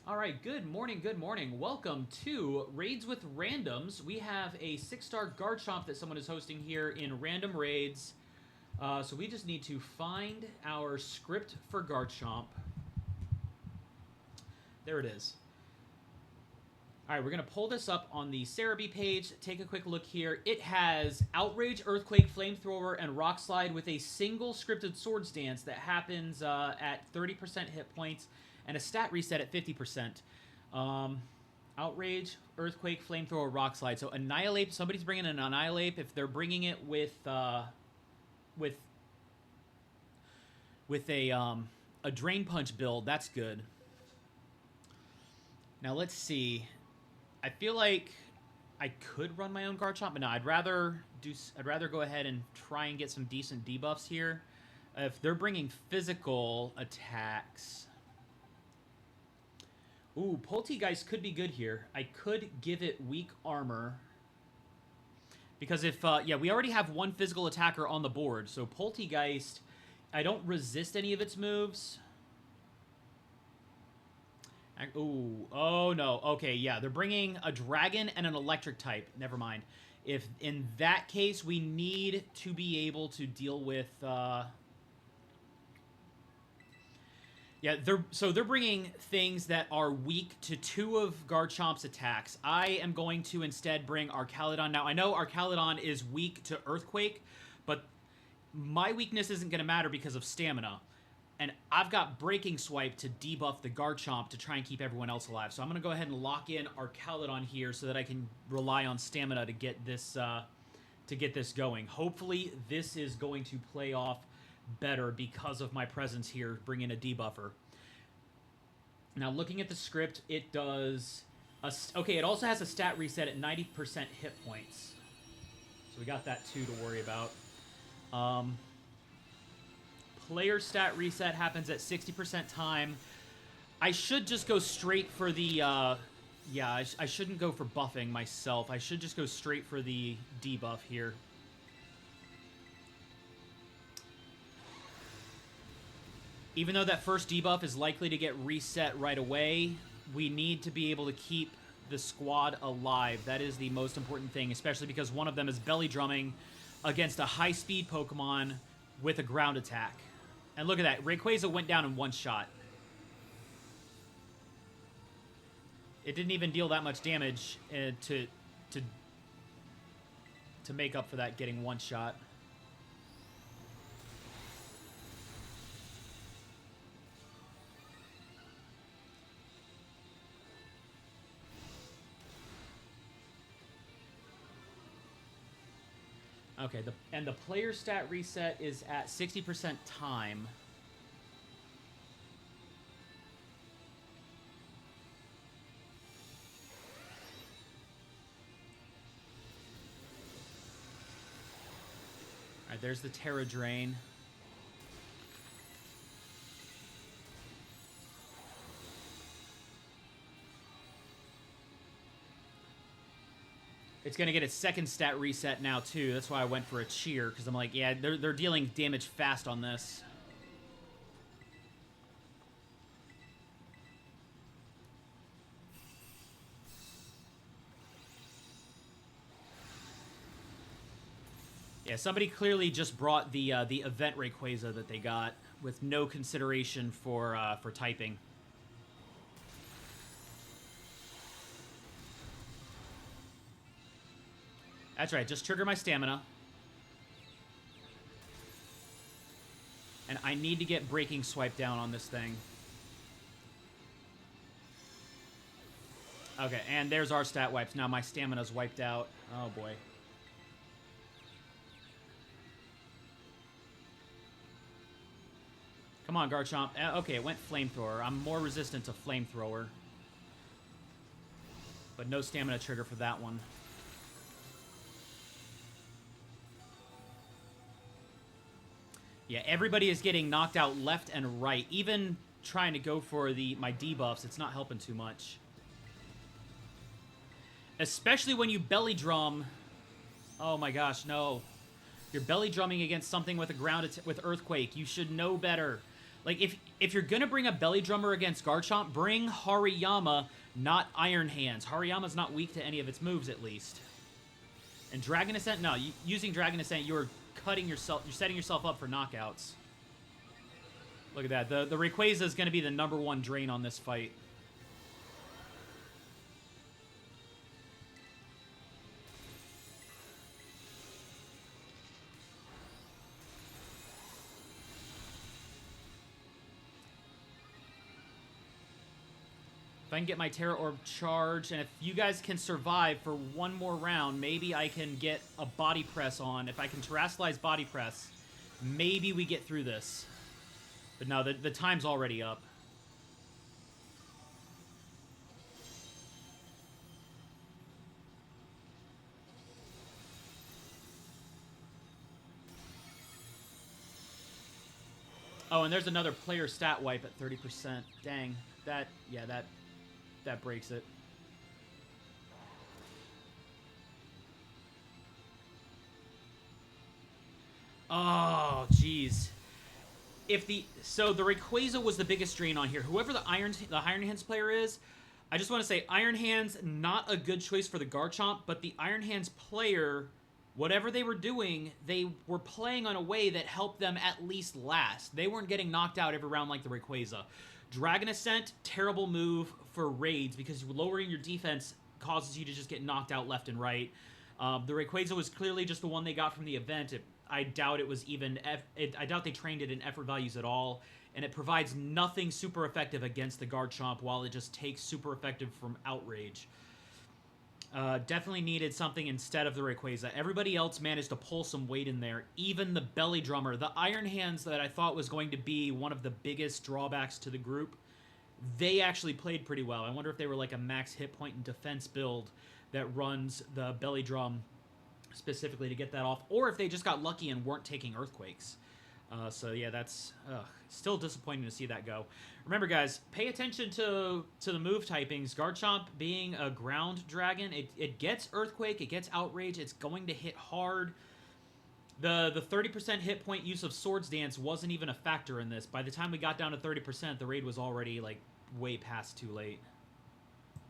All right, good morning, good morning. Welcome to Raids with Randoms. We have a 6-star Garchomp that someone is hosting here in Random Raids. So we just need to find our script for Garchomp. There it is. All right, we're going to pull this up on the Cerebi page. Take a quick look here. It has Outrage, Earthquake, Flamethrower, and Rock Slide with a single scripted Swords Dance that happens at 30% hit points and a stat reset at 50%. Outrage, Earthquake, Flamethrower, Rock Slide. So Annihilate, somebody's bringing an Annihilate. If they're bringing it with a Drain Punch build, that's good. Now let's see. I feel like I could run my own Garchomp, but no, I'd rather go ahead and try and get some decent debuffs here. If they're bringing physical attacks, ooh, Poltegeist could be good here. I could give it weak armor because if yeah, we already have one physical attacker on the board, so Poltegeist, I don't resist any of its moves. Ooh, oh no. Okay, yeah, they're bringing a dragon and an electric type. Never mind. If in that case, we need to be able to deal with. Yeah, they're bringing things that are weak to 2 of Garchomp's attacks. I am going to instead bring Archaludon. Now I know Archaludon is weak to Earthquake, but my weakness isn't going to matter because of stamina. And I've got Breaking Swipe to debuff the Garchomp to try and keep everyone else alive. So I'm going to go ahead and lock in Archaludon here so that I can rely on stamina to get this going. Hopefully this is going to play off better because of my presence here, bringing a debuffer. Now looking at the script, it does... okay, it also has a stat reset at 90% hit points. So we got that too to worry about. Player stat reset happens at 60% time. I should just go straight for the... yeah, I shouldn't go for buffing myself. I should just go straight for the debuff here. Even though that first debuff is likely to get reset right away, we need to be able to keep the squad alive. That is the most important thing, especially because one of them is belly drumming against a high-speed Pokemon with a ground attack. And look at that. Rayquaza went down in one shot. It didn't even deal that much damage to make up for that getting one shot. Okay, and the player stat reset is at 60% time. All right, there's the Tera Drain. It's going to get its second stat reset now, too. That's why I went for a cheer, because I'm like, yeah, they're dealing damage fast on this. Yeah, somebody clearly just brought the event Rayquaza that they got with no consideration for typing. That's right, just trigger my stamina. And I need to get Breaking Swipe down on this thing. Okay, and there's our stat wipes. Now my stamina's wiped out. Oh boy. Come on, Garchomp. Okay, it went Flamethrower. I'm more resistant to Flamethrower. But no stamina trigger for that one. Yeah, everybody is getting knocked out left and right. Even trying to go for my debuffs, it's not helping too much. Especially when you belly drum. Oh my gosh, no. You're belly drumming against something with a with Earthquake. You should know better. Like, If you're going to bring a Belly Drummer against Garchomp, bring Hariyama, not Iron Hands. Hariyama's not weak to any of its moves, at least. And Dragon Ascent? No, using Dragon Ascent, you're cutting yourself. You're setting yourself up for knockouts. Look at that. The Rayquaza is going to be the #1 drain on this fight. If I can get my Tera Orb charged, and if you guys can survive for one more round, maybe I can get a Body Press on. If I can Terrasilize Body Press, maybe we get through this. But no, the time's already up. Oh, and there's another player stat wipe at 30%. Dang. That breaks it. Oh, jeez. So the Rayquaza was the biggest drain on here. Whoever the Iron Hands player is, I just want to say Iron Hands, not a good choice for the Garchomp, but the Iron Hands player, whatever they were doing, they were playing on a way that helped them at least last. They weren't getting knocked out every round like the Rayquaza. Dragon Ascent, terrible move for raids because lowering your defense causes you to just get knocked out left and right. The Rayquaza was clearly just the one they got from the event. I doubt it was even... I doubt they trained it in effort values at all, and it provides nothing super effective against the Garchomp while it just takes super effective from Outrage. Definitely needed something instead of the Rayquaza. Everybody else managed to pull some weight in there. Even the Belly Drummer. The Iron Hands that I thought was going to be one of the biggest drawbacks to the group, they actually played pretty well. I wonder if they were like a max hit point and defense build that runs the Belly Drum specifically to get that off, or if they just got lucky and weren't taking Earthquakes. So yeah, that's still disappointing to see that go. Remember, guys, pay attention to the move typings. Garchomp being a ground dragon, it gets Earthquake, it gets Outrage, it's going to hit hard. The 30% hit point use of Swords Dance wasn't even a factor in this. By the time we got down to 30%, the raid was already like way past too late.